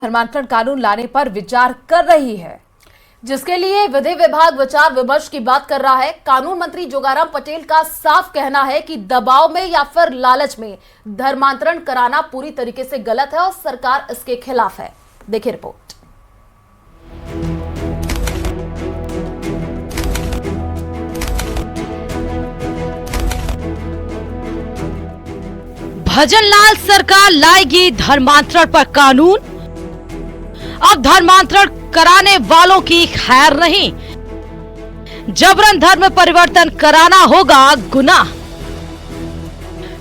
धर्मांतरण कानून लाने पर विचार कर रही है, जिसके लिए विधि विभाग विचार विमर्श की बात कर रहा है। कानून मंत्री जोगाराम पटेल का साफ कहना है कि दबाव में या फिर लालच में धर्मांतरण कराना पूरी तरीके से गलत है और सरकार इसके खिलाफ है। देखिए रिपोर्ट। भजनलाल सरकार लाएगी धर्मांतरण पर कानून। अब धर्मांतरण कराने वालों की खैर नहीं, जबरन धर्म परिवर्तन कराना होगा गुनाह।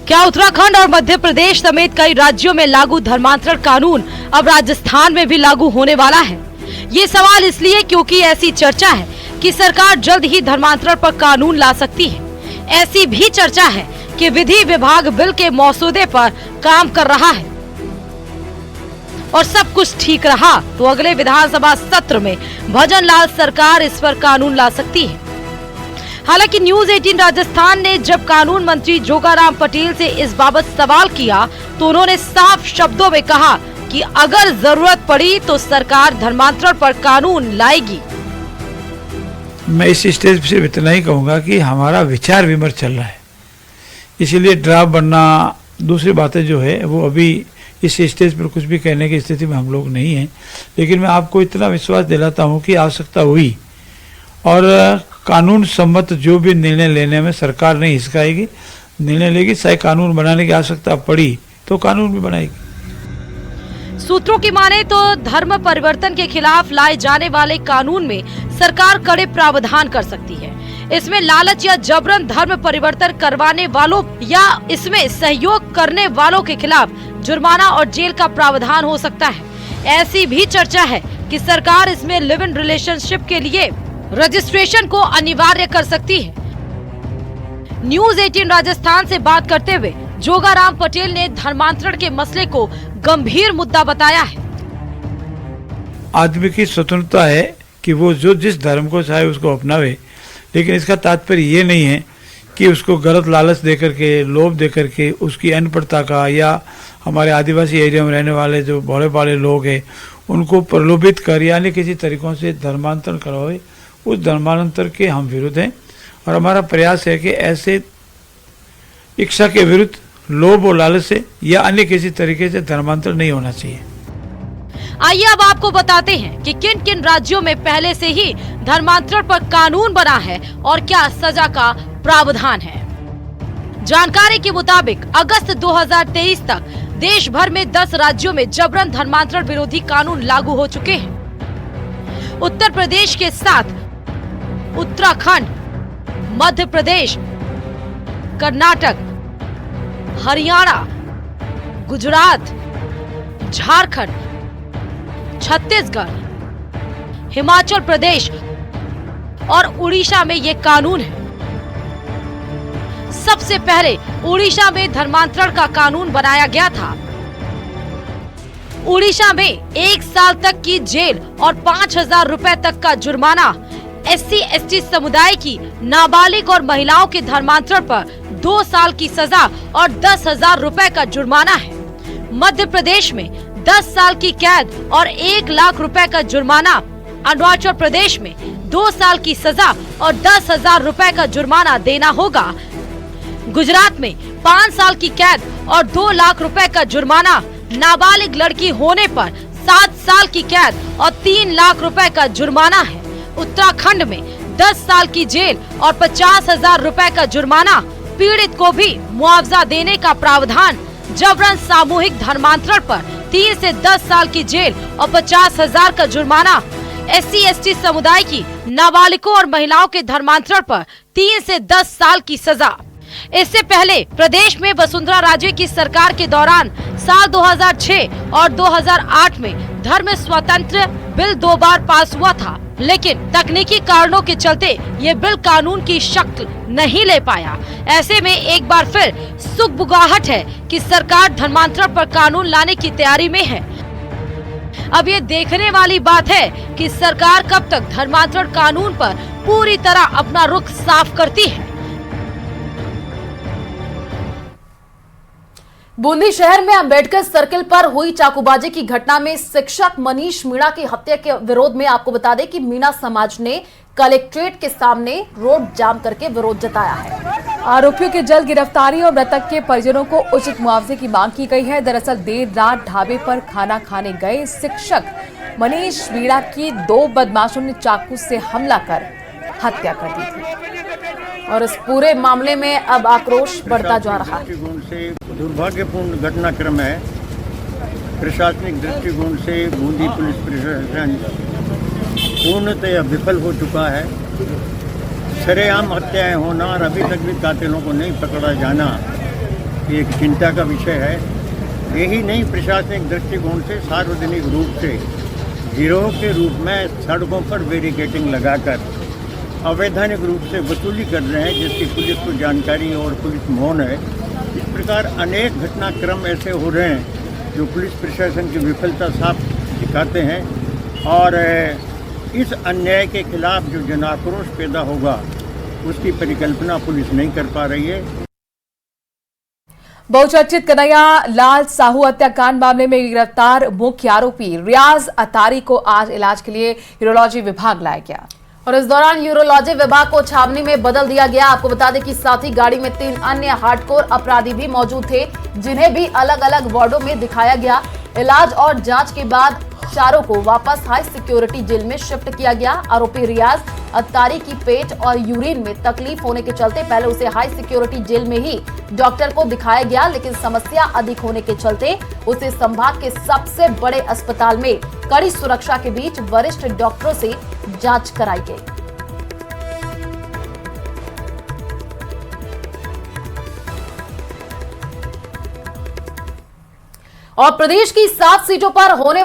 क्या उत्तराखंड और मध्य प्रदेश समेत कई राज्यों में लागू धर्मांतरण कानून अब राजस्थान में भी लागू होने वाला है? ये सवाल इसलिए क्योंकि ऐसी चर्चा है कि सरकार जल्द ही धर्मांतरण पर कानून ला सकती है। ऐसी भी चर्चा है कि विधि विभाग बिल के मसौदे पर काम कर रहा है और सब कुछ ठीक रहा तो अगले विधानसभा सत्र में भजनलाल सरकार इस पर कानून ला सकती है। हालांकि न्यूज 18 राजस्थान ने जब कानून मंत्री जोगाराम पटेल से इस बाबत सवाल किया तो उन्होंने साफ शब्दों में कहा कि अगर जरूरत पड़ी तो सरकार धर्मांतरण पर कानून लाएगी। मैं इस स्टेज से इतना ही कहूँगा कि हमारा विचार विमर्श चल रहा है, इसीलिए ड्राफ्ट बनना, दूसरी बातें जो है वो अभी इस स्टेज पर कुछ भी कहने की स्थिति में हम लोग नहीं हैं। लेकिन मैं आपको इतना विश्वास दिलाता हूं कि आवश्यकता हुई और कानून सम्मत जो भी निर्णय लेने में सरकार नहीं हिचकाएगी, निर्णय लेगी। चाहे कानून बनाने की आवश्यकता पड़ी तो कानून भी बनाएगी। सूत्रों की माने तो धर्म परिवर्तन के खिलाफ लाए जाने वाले कानून में सरकार कड़े प्रावधान कर सकती है। इसमें लालच या जबरन धर्म परिवर्तन करवाने वालों या इसमें सहयोग करने वालों के खिलाफ जुर्माना और जेल का प्रावधान हो सकता है। ऐसी भी चर्चा है कि सरकार इसमें लिव इन रिलेशनशिप के लिए रजिस्ट्रेशन को अनिवार्य कर सकती है। न्यूज 18 राजस्थान से बात करते हुए जोगाराम पटेल ने धर्मांतरण के मसले को गंभीर मुद्दा बताया है। आदमी की स्वतंत्रता है कि वो जो जिस धर्म को चाहे उसको अपनावे, लेकिन इसका तात्पर्य ये नहीं है कि उसको गलत लालच देकर के, लोभ देकर के उसकी अनपढ़ता का, या हमारे आदिवासी एरिया में रहने वाले जो भोले भाले लोग हैं उनको प्रलोभित कर यानी किसी तरीकों से धर्मांतरण करवाए। उस धर्मांतर के हम विरुद्ध हैं और हमारा प्रयास है कि ऐसे इच्छा के विरुद्ध, लोभ और लालच से या अन्य किसी तरीके से धर्मांतर नहीं होना चाहिए। आइए अब आपको बताते हैं कि किन किन राज्यों में पहले से ही धर्मांतरण पर कानून बना है और क्या सजा का प्रावधान है। जानकारी के मुताबिक अगस्त 2023 तक देश भर में 10 राज्यों में जबरन धर्मांतरण विरोधी कानून लागू हो चुके हैं। उत्तर प्रदेश के साथ उत्तराखंड, मध्य प्रदेश, कर्नाटक, हरियाणा, गुजरात, झारखंड, छत्तीसगढ़, हिमाचल प्रदेश और उड़ीसा में ये कानून है। सबसे पहले उड़ीसा में धर्मांतरण का कानून बनाया गया था। उड़ीसा में 1 साल तक की जेल और 5,000 रुपए तक का जुर्माना, SC/ST समुदाय की नाबालिग और महिलाओं के धर्मांतरण पर 2 साल की सजा और 10,000 रुपए का जुर्माना है। मध्य प्रदेश में 10 साल की कैद और 1 लाख रुपए का जुर्माना, अरुणाचल प्रदेश में 2 साल की सजा और 10,000 रुपए का जुर्माना देना होगा। गुजरात में 5 साल की कैद और 2 लाख रुपए का जुर्माना, नाबालिग लड़की होने पर 7 साल की कैद और 3 लाख रुपए का जुर्माना है। उत्तराखंड में 10 साल की जेल और 50,000 रुपए का जुर्माना, पीड़ित को भी मुआवजा देने का प्रावधान। जबरन सामूहिक धर्मांतरण पर 3 से 10 साल की जेल और 50,000 का जुर्माना। SC/ST समुदाय की नाबालिगों और महिलाओं के धर्मांतरण पर 3 से 10 साल की सजा। इससे पहले प्रदेश में वसुंधरा राजे की सरकार के दौरान साल 2006 और 2008 में धर्म स्वतंत्र बिल 2 बार पास हुआ था, लेकिन तकनीकी कारणों के चलते ये बिल कानून की शक्ल नहीं ले पाया। ऐसे में एक बार फिर सुगबुगाहट है कि सरकार धर्मांतरण पर कानून लाने की तैयारी में है। अब ये देखने वाली बात है कि सरकार कब तक धर्मांतरण कानून पर पूरी तरह अपना रुख साफ करती है। बूंदी शहर में अंबेडकर सर्किल पर हुई चाकूबाजी की घटना में शिक्षक मनीष मीणा की हत्या के विरोध में आपको बता दें कि मीणा समाज ने कलेक्ट्रेट के सामने रोड जाम करके विरोध जताया है। आरोपियों की जल्द गिरफ्तारी और मृतक के परिजनों को उचित मुआवजे की मांग की गई है। दरअसल देर रात ढाबे पर खाना खाने गए शिक्षक मनीष मीणा की 2 बदमाशों ने चाकू से हमला कर हत्या कर दी थी और इस पूरे मामले में अब आक्रोश बढ़ता जा रहा है। दृष्टिकोण से दुर्भाग्यपूर्ण घटनाक्रम है। प्रशासनिक दृष्टिकोण से बूंदी पुलिस प्रशासन पूर्णतः विफल हो चुका है। सरेआम हत्याएं होना और अभी तक भी कातिलों को नहीं पकड़ा जाना एक चिंता का विषय है। यही नहीं, प्रशासनिक दृष्टिकोण से सार्वजनिक रूप से गिरोह के रूप में सड़कों पर बैरिकेडिंग लगाकर अवैधानिक रूप से वसूली कर रहे हैं, जिसकी पुलिस को जानकारी और पुलिस मौन है। इस प्रकार अनेक घटनाक्रम ऐसे हो रहे हैं जो पुलिस प्रशासन की विफलता साफ दिखाते हैं और इस अन्याय के खिलाफ जो जन आक्रोश पैदा होगा उसकी परिकल्पना पुलिस नहीं कर पा रही है। बहुचर्चित कन्हैया लाल साहू हत्याकांड मामले में गिरफ्तार मुख्य आरोपी रियाज अतारी को आज इलाज के लिए यूरोलॉजी विभाग लाया गया और इस दौरान यूरोलॉजी विभाग को छावनी में बदल दिया गया। आपको बता दें कि साथ ही गाड़ी में 3 अन्य हार्डकोर अपराधी भी मौजूद थे, जिन्हें भी अलग अलग वार्डों में दिखाया गया। इलाज और जांच के बाद चारों को वापस हाई सिक्योरिटी जेल में शिफ्ट किया गया। आरोपी रियाज अत्तारी की पेट और यूरिन में तकलीफ होने के चलते पहले उसे हाई सिक्योरिटी जेल में ही डॉक्टर को दिखाया गया, लेकिन समस्या अधिक होने के चलते उसे संभाग के सबसे बड़े अस्पताल में कड़ी सुरक्षा के बीच वरिष्ठ डॉक्टरों से जांच कराई गई। और प्रदेश की 7 सीटों पर होने